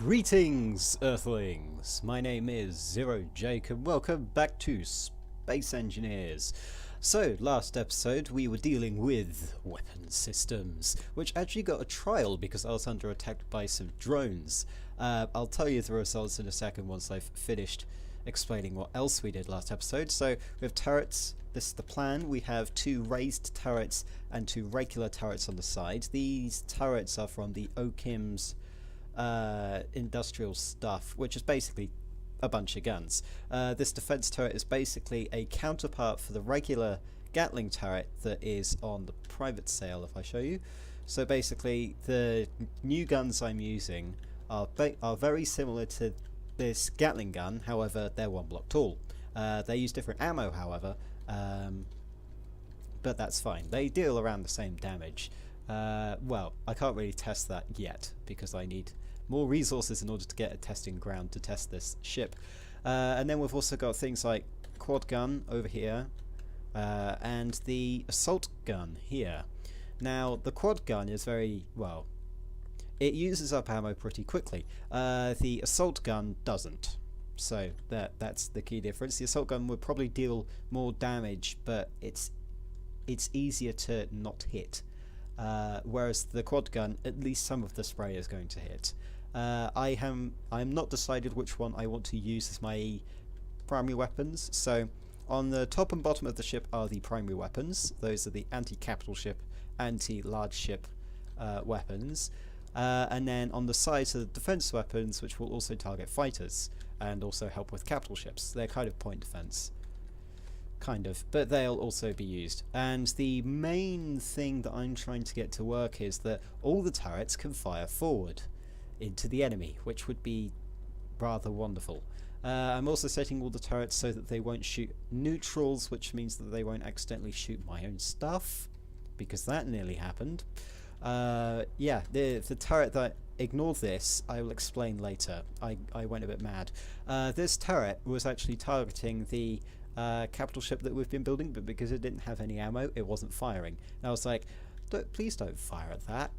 Greetings, Earthlings! My name is Zero Jake and welcome back to Space Engineers. So, last episode we were dealing with weapon systems, which actually got a trial because I was under attack by some drones. I'll tell you the results in a second once I've finished explaining what else we did last episode. So, we have turrets. This is the plan. We have two raised turrets and two regular turrets on the side. These turrets are from the Okim's industrial stuff, which is basically a bunch of guns. This defense turret is basically a counterpart for the regular Gatling turret that is on the private sale, if I show you. So basically the new guns I'm using are very similar to this Gatling gun, however they're one block tall. They use different ammo, however, but that's fine. They deal around the same damage. Well, I can't really test that yet because I need more resources in order to get a testing ground to test this ship. And then we've also got things like quad gun over here and the assault gun here. Now the quad gun is very, well, it uses up ammo pretty quickly. The assault gun doesn't. So that's the key difference. The assault gun would probably deal more damage, but it's easier to not hit. Whereas the quad gun, at least some of the spray is going to hit. I'm not decided which one I want to use as my primary weapons. So on the top and bottom of the ship are the primary weapons. Those are the anti-capital ship, anti-large ship weapons. And then on the sides are the defense weapons, which will also target fighters and also help with capital ships. They're kind of point defense. Kind of, but they'll also be used. And the main thing that I'm trying to get to work is that all the turrets can fire forward into the enemy, which would be rather wonderful. I'm also setting all the turrets so that they won't shoot neutrals, which means that they won't accidentally shoot my own stuff, because that nearly happened. Yeah, the turret that ignore this, I will explain later. I went a bit mad. This turret was actually targeting the capital ship that we've been building, but because it didn't have any ammo, it wasn't firing. And I was like, please don't fire at that.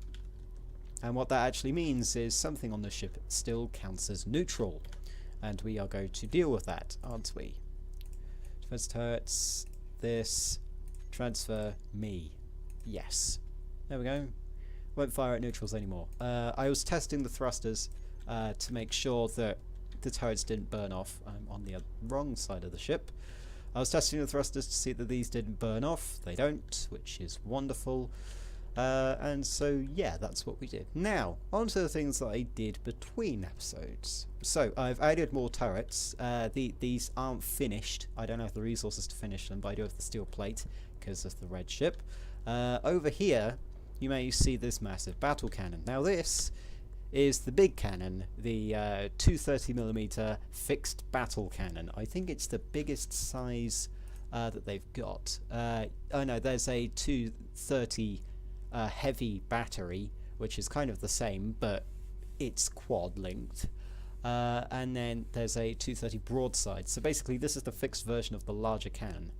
And what that actually means is something on the ship still counts as neutral, and we are going to deal with that, aren't we? Defense turrets, this, transfer, me. Yes. There we go. Won't fire at neutrals anymore. I was testing the thrusters to make sure that the turrets didn't burn off. I'm on the wrong side of the ship. I was testing the thrusters to see that these didn't burn off. They don't, which is wonderful. And so yeah, that's what we did. Now, on to the things that I did between episodes. So, I've added more turrets. These aren't finished. I don't have the resources to finish them, but I do have the steel plate because of the red ship. Over here, you may see this massive battle cannon. Now this is the big cannon, the 230mm fixed battle cannon. I think it's the biggest size that they've got. Oh no, there's a 230 heavy battery, which is kind of the same, but it's quad linked. And then there's a 230 broadside. So basically this is the fixed version of the larger cannon.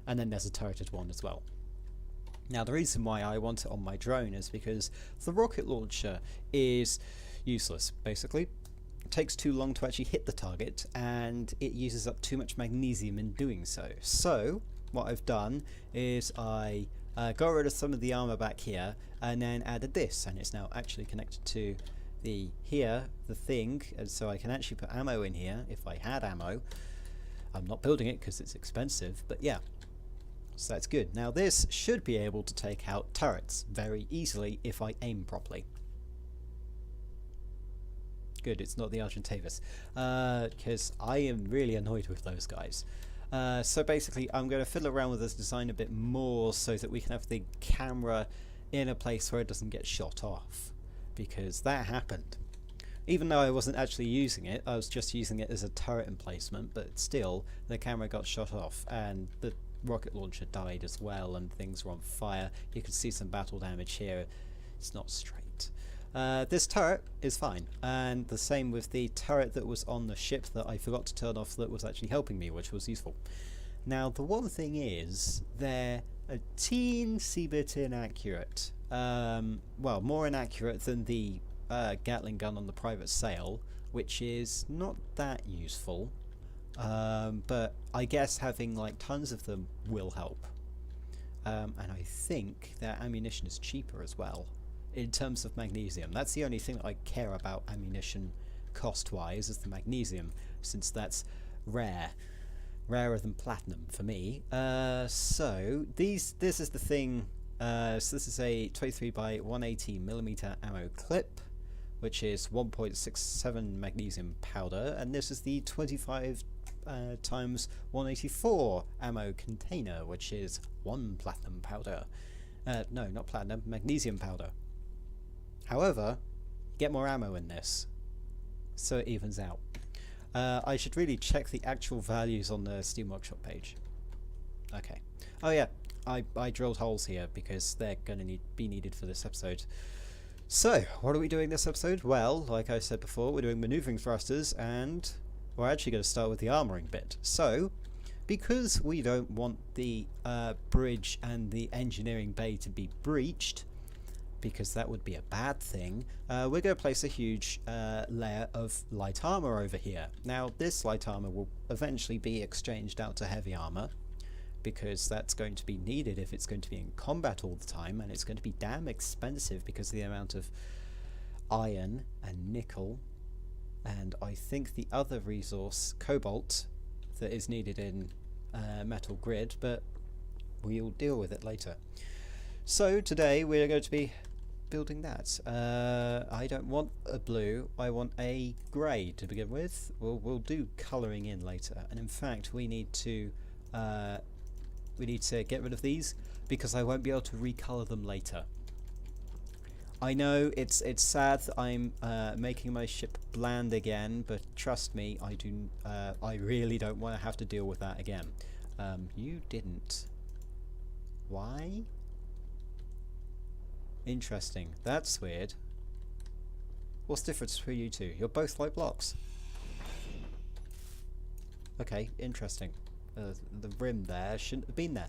And then there's a turreted one as well. Now the reason why I want it on my drone is because the rocket launcher is useless, basically. It takes too long to actually hit the target and it uses up too much magnesium in doing so. So what I've done is I got rid of some of the armor back here and then added this, and it's now actually connected to the thing, and so I can actually put ammo in here if I had ammo. I'm not building it because it's expensive, but yeah. So that's good. Now this should be able to take out turrets very easily if I aim properly. Good, it's not the Argentavis, because I am really annoyed with those guys. So basically I'm going to fiddle around with this design a bit more so that we can have the camera in a place where it doesn't get shot off, because that happened. Even though I wasn't actually using it, I was just using it as a turret emplacement, but still the camera got shot off and the rocket launcher died as well and things were on fire. You can see some battle damage here. It's not straight. This turret is fine, and the same with the turret that was on the ship that I forgot to turn off that was actually helping me, which was useful. Now the one thing is, they're a teensy bit inaccurate. Well, more inaccurate than the Gatling gun on the private sale. which is not that useful. But I guess having like tons of them will help. And I think that ammunition is cheaper as well in terms of magnesium. That's the only thing that I care about ammunition cost-wise, is the magnesium, since that's rarer than platinum for me. So this is the thing. So this is a 23 by 180 millimeter ammo clip, which is 1.67 magnesium powder, and this is the 25 times 184 ammo container, which is 1 platinum powder. No, not platinum, magnesium powder. However, you get more ammo in this, so it evens out. I should really check the actual values on the Steam Workshop page. Okay. Oh yeah, I drilled holes here because they're going to be needed for this episode. So, what are we doing this episode? Well, like I said before, we're doing manoeuvring thrusters, and we're actually going to start with the armouring bit. So, because we don't want the bridge and the engineering bay to be breached, because that would be a bad thing, we're going to place a huge layer of light armour over here. Now, this light armour will eventually be exchanged out to heavy armour, because that's going to be needed if it's going to be in combat all the time, and it's going to be damn expensive because of the amount of iron and nickel, and I think the other resource, cobalt, that is needed in metal grid, but we'll deal with it later. So today we're going to be building that. I don't want a blue, I want a grey to begin with. We'll do colouring in later, and in fact we need to get rid of these because I won't be able to recolour them later. I know it's sad that I'm making my ship bland again, but trust me, I really don't want to have to deal with that again. You didn't. Why? Interesting. That's weird. What's the difference between you two? You're both light blocks. Okay, interesting. The rim there shouldn't have been there.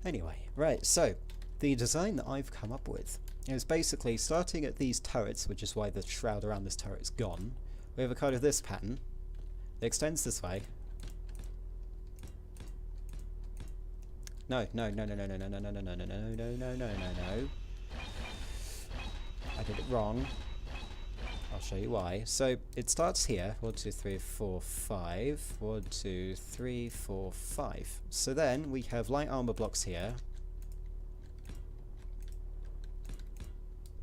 Anyway, right, so the design that I've come up with is basically starting at these turrets, which is why the shroud around this turret is gone. We have a kind of this pattern. It extends this way. No. I did it wrong. I'll show you why. So it starts here. 1, 2, 3, 4, 5. 1, 2, 3, 4, 5. So then we have light armor blocks here.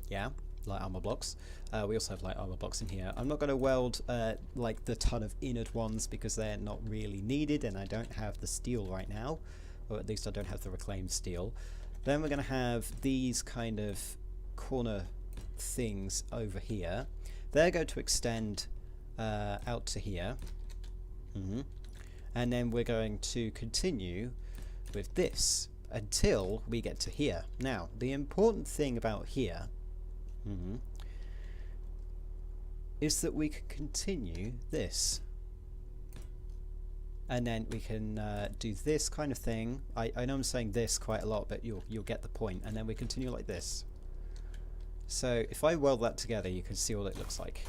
Yeah, light armor blocks. We also have light armor blocks in here. I'm not going to weld like the ton of inert ones because they're not really needed, and I don't have the steel right now, or at least I don't have the reclaimed steel. Then we're going to have these kind of corner things over here. They're going to extend out to here. And then we're going to continue with this until we get to here. Now, the important thing about here is that we can continue this. And then we can do this kind of thing. I know I'm saying this quite a lot, but you'll get the point. And then we continue like this. So if I weld that together, you can see what it looks like.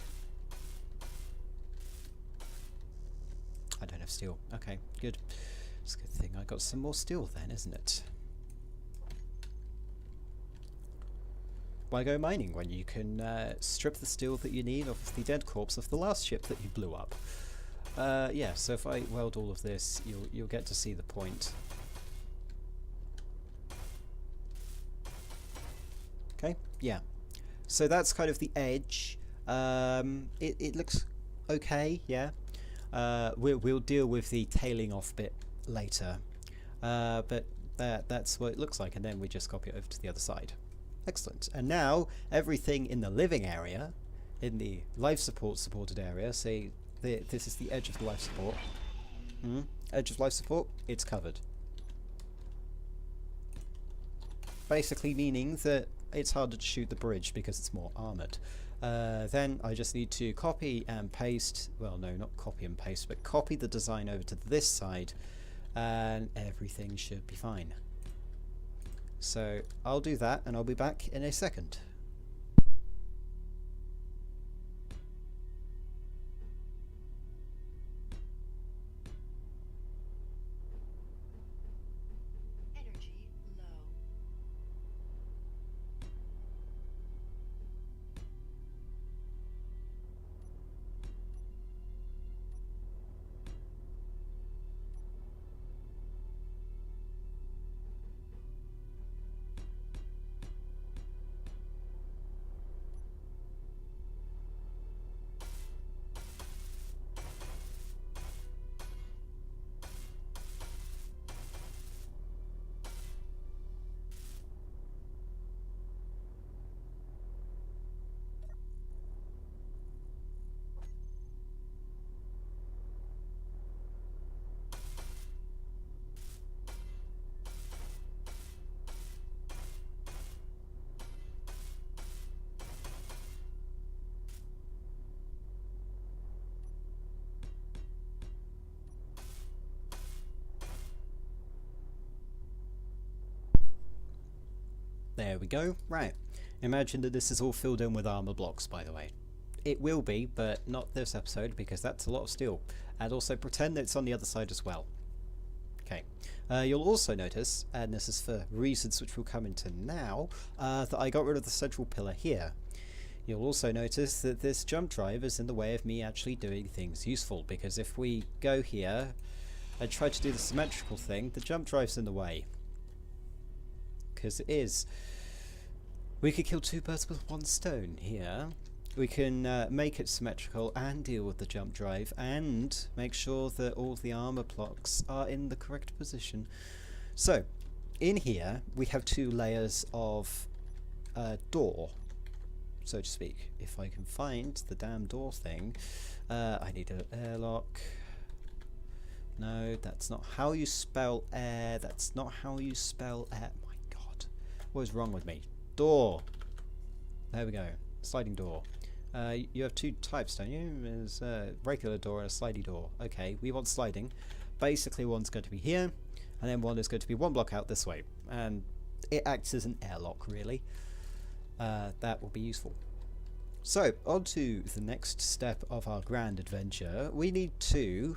I don't have steel. Okay, good. It's a good thing I got some more steel then, isn't it? Why go mining when you can strip the steel that you need off the dead corpse of the last ship that you blew up? Yeah, so if I weld all of this, you'll get to see the point. Okay, yeah. So that's kind of the edge. It looks okay, yeah. We'll deal with the tailing off bit later. But that's what it looks like, and then we just copy it over to the other side. Excellent. And now everything in the living area, in the life support supported area, say this is the edge of the life support. Edge of life support, it's covered. Basically meaning that it's harder to shoot the bridge because it's more armoured. Then I just need to copy and paste, well no, not copy and paste, but copy the design over to this side and everything should be fine. So I'll do that and I'll be back in a second. There we go. Right. Imagine that this is all filled in with armor blocks, by the way. It will be, but not this episode, because that's a lot of steel. And also pretend that it's on the other side as well. Okay. You'll also notice, and this is for reasons which we'll come into now, that I got rid of the central pillar here. You'll also notice that this jump drive is in the way of me actually doing things useful, because if we go here and try to do the symmetrical thing, the jump drive's in the way. Because it is. We could kill two birds with one stone here. We can make it symmetrical and deal with the jump drive and make sure that all the armor blocks are in the correct position. So, in here we have two layers of door, so to speak. If I can find the damn door thing, I need an airlock. No, that's not how you spell air. That's not how you spell air. My God, what is wrong with me? Door. There we go. Sliding door. You have two types, don't you? There's a regular door and a slidey door. Okay, we want sliding. Basically, one's going to be here, and then one is going to be one block out this way. And it acts as an airlock, really. That will be useful. So, on to the next step of our grand adventure. We need to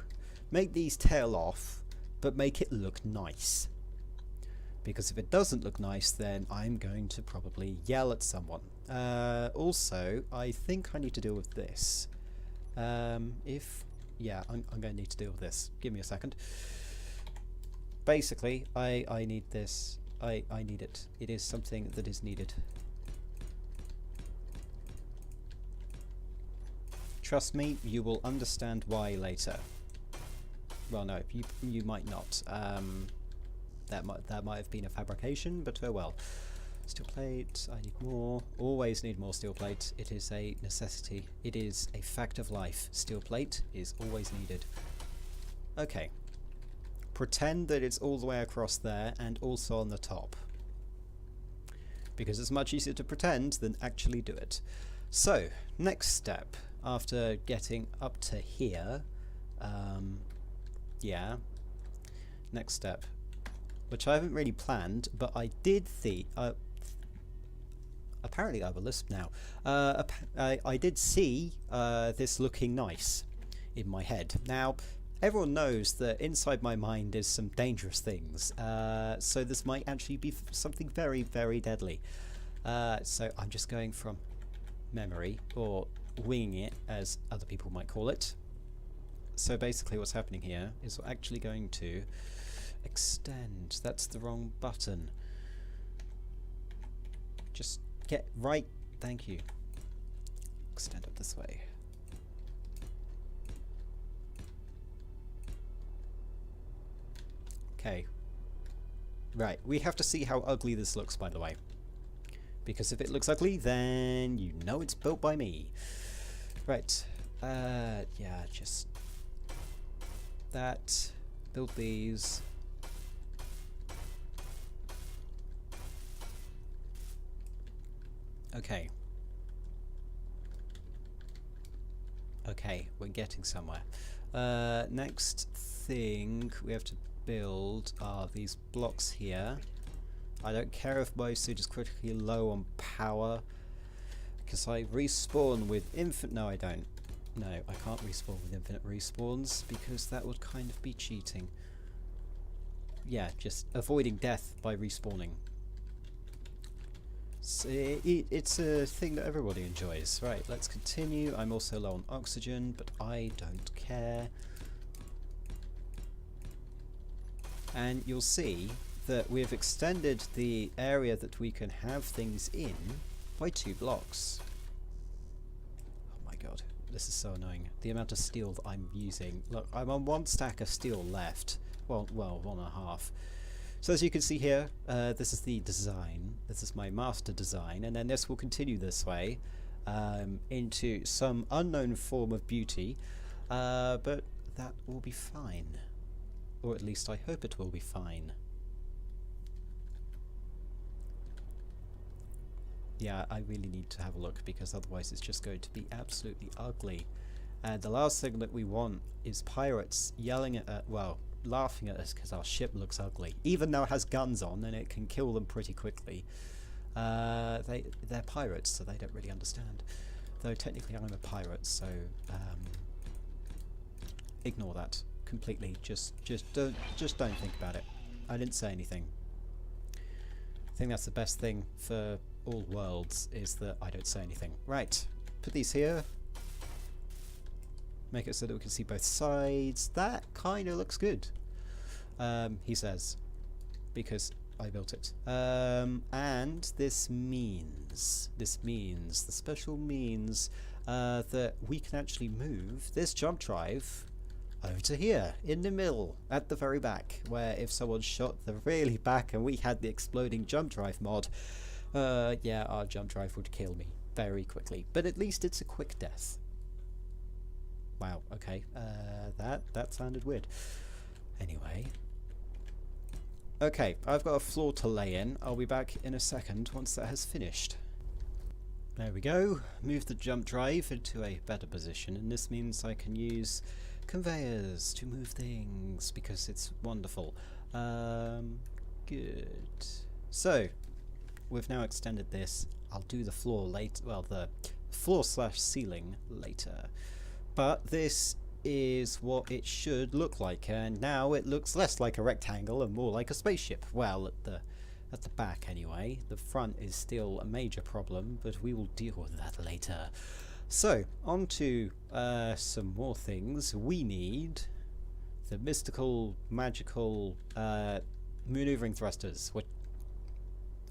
make these tail off, but make it look nice. Because if it doesn't look nice, then I'm going to probably yell at someone. Also, I think I need to deal with this. Yeah, I'm going to need to deal with this. Give me a second. Basically, I need this. I need it. It is something that is needed. Trust me, you will understand why later. Well, no, you might not. That might have been a fabrication, but oh well. Steel plate, I need more. Always need more steel plate. It is a necessity. It is a fact of life. Steel plate is always needed. Okay. Pretend that it's all the way across there and also on the top. Because it's much easier to pretend than actually do it. So, next step, after getting up to here, yeah, next step, which I haven't really planned, but I did see, apparently I have a lisp now, I did see this looking nice in my head. Now, everyone knows that inside my mind is some dangerous things, so this might actually be something very, very deadly. So I'm just going from memory, or winging it, as other people might call it. So basically what's happening here is we're actually going to extend. That's the wrong button. Just get right. Thank you. Extend up this way. Okay. Right, we have to see how ugly this looks, by the way. Because if it looks ugly, then you know it's built by me. Right. Yeah, just that. Build these. Okay. Okay, we're getting somewhere. Next thing we have to build are these blocks here. I don't care if my suit is critically low on power, because I respawn with infinite... No, I don't. No, I can't respawn with infinite respawns, because that would kind of be cheating. Yeah, just avoiding death by respawning. So it's a thing that everybody enjoys. Right, let's continue. I'm also low on oxygen, but I don't care. And you'll see that we've extended the area that we can have things in by 2 blocks. Oh my god, this is so annoying. The amount of steel that I'm using. Look, I'm on 1 stack of steel left. Well, 1.5. So as you can see here, this is the design. This is my master design, and then this will continue this way into some unknown form of beauty, but that will be fine. Or at least I hope it will be fine. Yeah, I really need to have a look, because otherwise it's just going to be absolutely ugly. And the last thing that we want is pirates yelling at well, laughing at us because our ship looks ugly, even though it has guns on and it can kill them pretty quickly. They're pirates, so they don't really understand. Though technically I'm a pirate, so ignore that completely. Just don't think about it. I didn't say anything. I think that's the best thing for all worlds, is that I don't say anything. Right, put these here. Make it so that we can see both sides. That kind of looks good, he says, because I built it. And this means, the special means that we can actually move this jump drive over to here, in the middle, at the very back, where if someone shot the really back and we had the exploding jump drive mod, yeah, our jump drive would kill me very quickly. But at least it's a quick death. Wow, okay, that sounded weird. Anyway. Okay, I've got a floor to lay in. I'll be back in a second once that has finished. There we go. Move the jump drive into a better position, and this means I can use conveyors to move things, because it's wonderful. Good. So, we've now extended this. I'll do the floor later, well, the floor/ceiling later. But this is what it should look like, and now it looks less like a rectangle and more like a spaceship. Well, at the back anyway. The front is still a major problem, but we will deal with that later. So, on to some more things. We need the mystical, magical manoeuvring thrusters. What,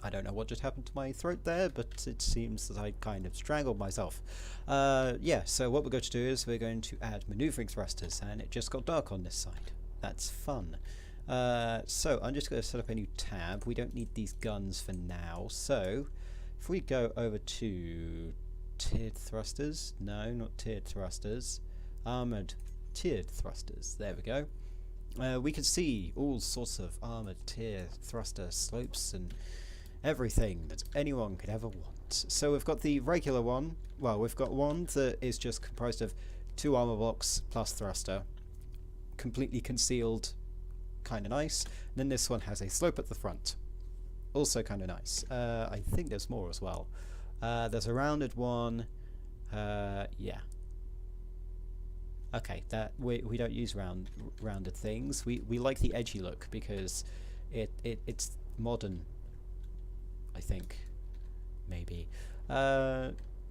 I don't know what just happened to my throat there, but it seems that I kind of strangled myself. Yeah, so what we're going to do is we're going to add manoeuvring thrusters, and it just got dark on this side. That's fun. So I'm just going to set up a new tab. We don't need these guns for now. So if we go over to tiered thrusters, no, not tiered thrusters, armored tiered thrusters. There we go. We can see all sorts of armored tier thruster slopes and everything that anyone could ever want. So we've got the regular one. Well, we've got one that is just comprised of 2 armor blocks plus thruster, completely concealed, kind of nice. And then this one has a slope at the front, also kind of nice. I think there's more as well. There's a rounded one. Yeah. Okay, that we don't use rounded things. We like the edgy look because it's modern, I think. Maybe.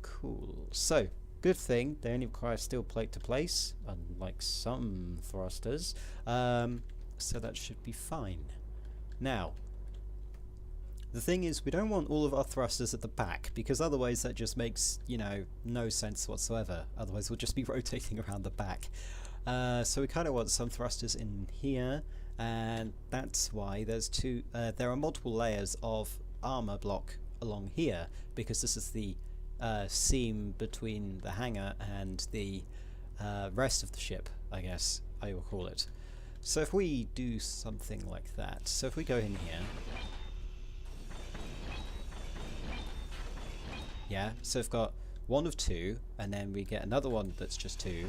Cool. So, good thing they only require steel plate to place, unlike some thrusters. So that should be fine. Now, the thing is, we don't want all of our thrusters at the back, because otherwise that just makes, you know, no sense whatsoever. Otherwise we'll just be rotating around the back. So we kind of want some thrusters in here, and that's why there's there are multiple layers of armor block along here, because this is the seam between the hangar and the rest of the ship, I guess I will call it. So if we do something like that, so if we go in here, yeah, so we've got one of 2, and then we get another one that's just 2.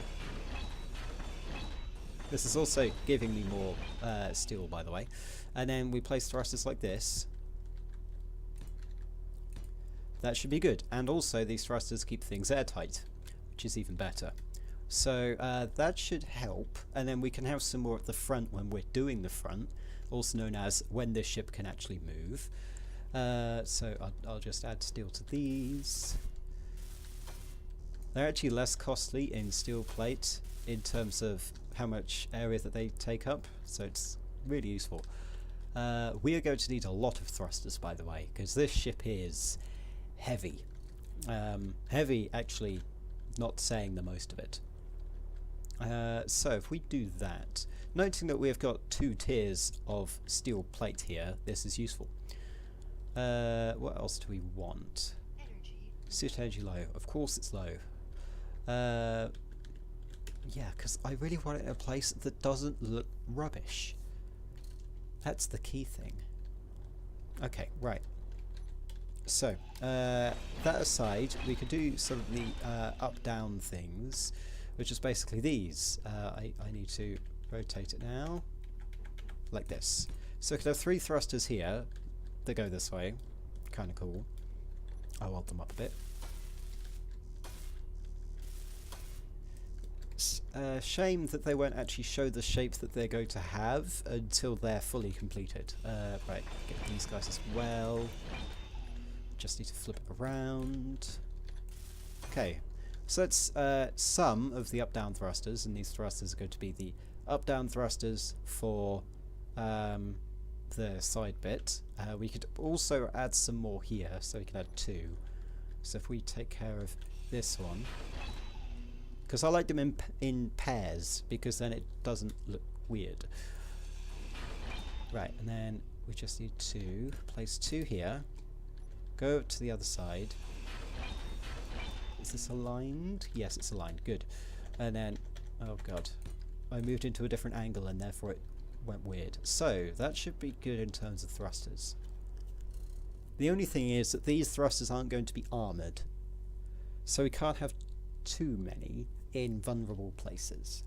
This is also giving me more steel, by the way. And then we place thrusters like this. That should be good. And also these thrusters keep things airtight, which is even better. So that should help. And then we can have some more at the front when we're doing the front, also known as when this ship can actually move. So I'll just add steel to these. They're actually less costly in steel plate in terms of how much area that they take up, so it's really useful. We are going to need a lot of thrusters, by the way, because this ship is heavy. Heavy, actually, not saying the most of it. So if we do that, noting that we've got 2 tiers of steel plate here, this is useful. What else do we want? Suit energy low. Of course it's low. Yeah, because I really want it in a place that doesn't look rubbish. That's the key thing. Okay, right. So, that aside, we could do some of the up-down things, which is basically these. I need to rotate it now, like this. So I could have 3 thrusters here that go this way, kind of cool. I'll hold them up a bit. It's a shame that they won't actually show the shape that they're going to have until they're fully completed. Right, get these guys as well. Just need to flip it around. Okay, so that's some of the up-down thrusters, and these thrusters are going to be the up-down thrusters for the side bit. We could also add some more here, so we can add 2. So if we take care of this one, because I like them in pairs, because then it doesn't look weird. Right, and then we just need to place 2 here, go to the other side. Is this aligned? Yes, it's aligned. Good. And then, oh god, I moved into a different angle and therefore it went weird. So that should be good in terms of thrusters. The only thing is that these thrusters aren't going to be armoured, so we can't have too many in vulnerable places.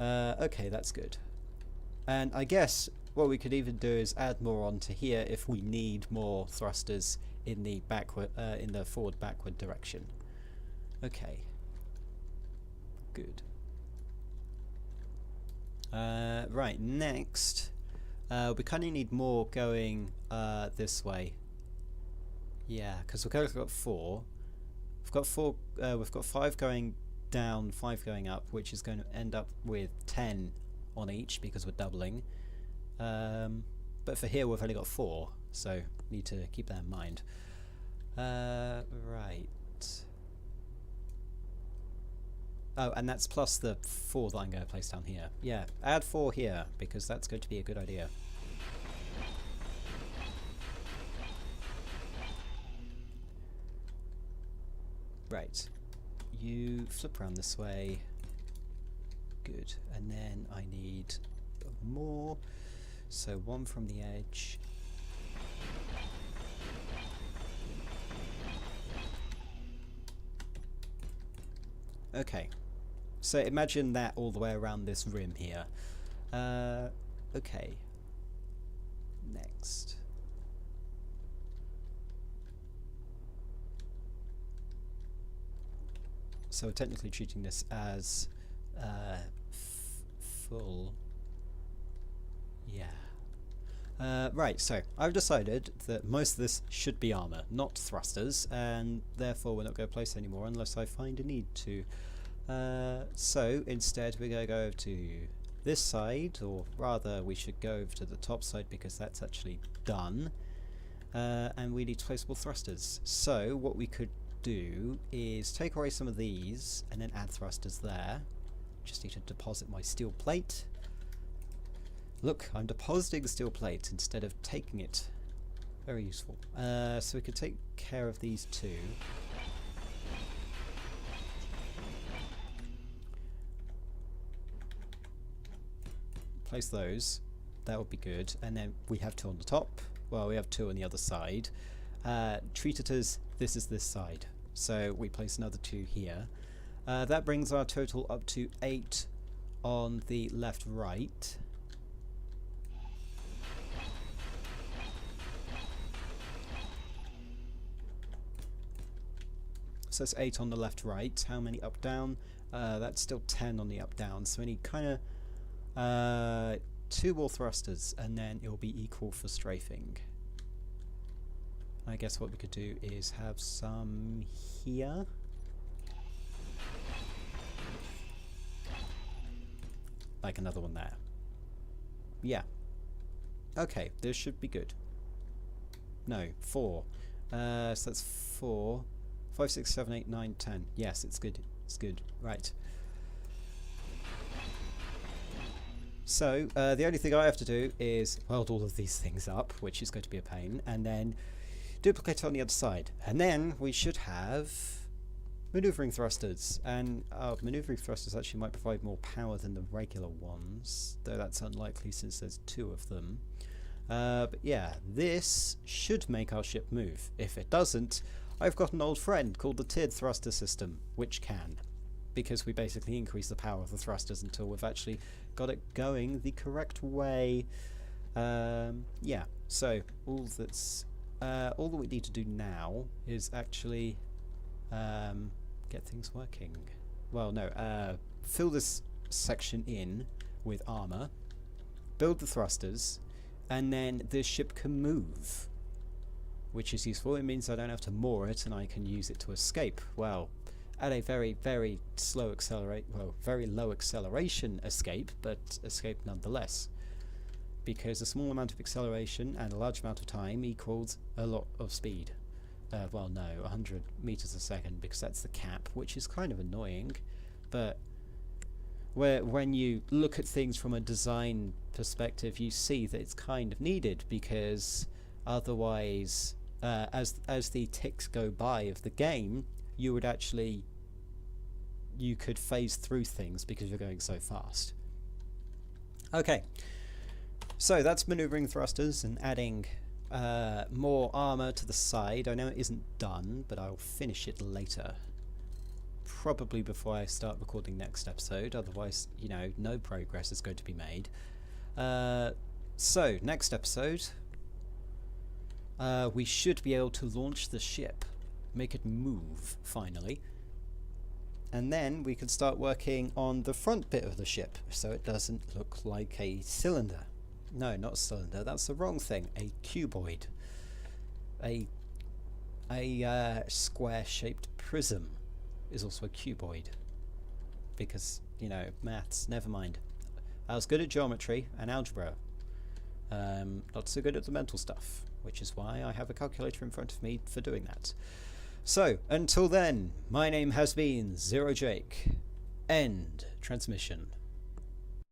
Okay, that's good. And I guess what we could even do is add more onto here if we need more thrusters in the backward, in the forward-backward direction. Okay. Good. Right, next, we kind of need more going this way. Yeah, because we've got 4. We've got 4. We've got 5 going down, 5 going up, which is going to end up with 10 on each because we're doubling. But for here, we've only got 4, so need to keep that in mind. Right. Oh, and that's plus the 4 that I'm going to place down here. Yeah, add 4 here, because that's going to be a good idea. Right. You flip around this way. Good. And then I need more. So 1 from the edge. Okay. So imagine that all the way around this rim here. Okay. Next. So we're technically treating this as full. Yeah. Right, so I've decided that most of this should be armour, not thrusters, and therefore we're not going to place any more unless I find a need to. So instead we're going to go over to this side, or rather we should go over to the top side because that's actually done, and we need placeable thrusters. So what we could do is take away some of these and then add thrusters there. Just need to deposit my steel plate. Look, I'm depositing steel plate instead of taking it. Very useful. So we could take care of these 2. Place those. That would be good. And then we have 2 on the top. Well, we have 2 on the other side. Treat it as this is this side. So we place another 2 here. That brings our total up to 8 on the left-right. So that's 8 on the left-right. How many up-down? That's still 10 on the up-down. So we need kind of 2 more thrusters, and then it will be equal for strafing. I guess what we could do is have some here. Like another one there. Yeah. Okay, this should be good. No, 4. So that's 4. 5, 6, 7, 8, 9, 10. Yes, it's good. It's good. Right. So, the only thing I have to do is weld all of these things up, which is going to be a pain, and then duplicate it on the other side. And then we should have manoeuvring thrusters. And manoeuvring thrusters actually might provide more power than the regular ones, though that's unlikely since there's 2 of them. But yeah, this should make our ship move. If it doesn't, I've got an old friend called the tiered thruster system, which can, because we basically increase the power of the thrusters until we've actually got it going the correct way. Yeah, so all that's all that we need to do now is actually get things working. Well, no, fill this section in with armor, build the thrusters, and then the ship can move, which is useful. It means I don't have to moor it and I can use it to escape. Well, at a very, very very low acceleration escape, but escape nonetheless. Because a small amount of acceleration and a large amount of time equals a lot of speed. Well, no, 100 meters a second, because that's the cap, which is kind of annoying. But when you look at things from a design perspective, you see that it's kind of needed, because otherwise, as the ticks go by of the game, you could phase through things because you're going so fast. Okay, so that's maneuvering thrusters and adding more armor to the side. I know it isn't done, but I'll finish it later. Probably before I start recording next episode, otherwise, you know, no progress is going to be made. So, next episode, we should be able to launch the ship, make it move, finally. And then we can start working on the front bit of the ship, so it doesn't look like a cylinder. No, not a cylinder, that's the wrong thing. A cuboid. A square-shaped prism is also a cuboid. Because, you know, maths, never mind. I was good at geometry and algebra. Not so good at the mental stuff, which is why I have a calculator in front of me for doing that. So, until then, my name has been Zero Jake. End transmission.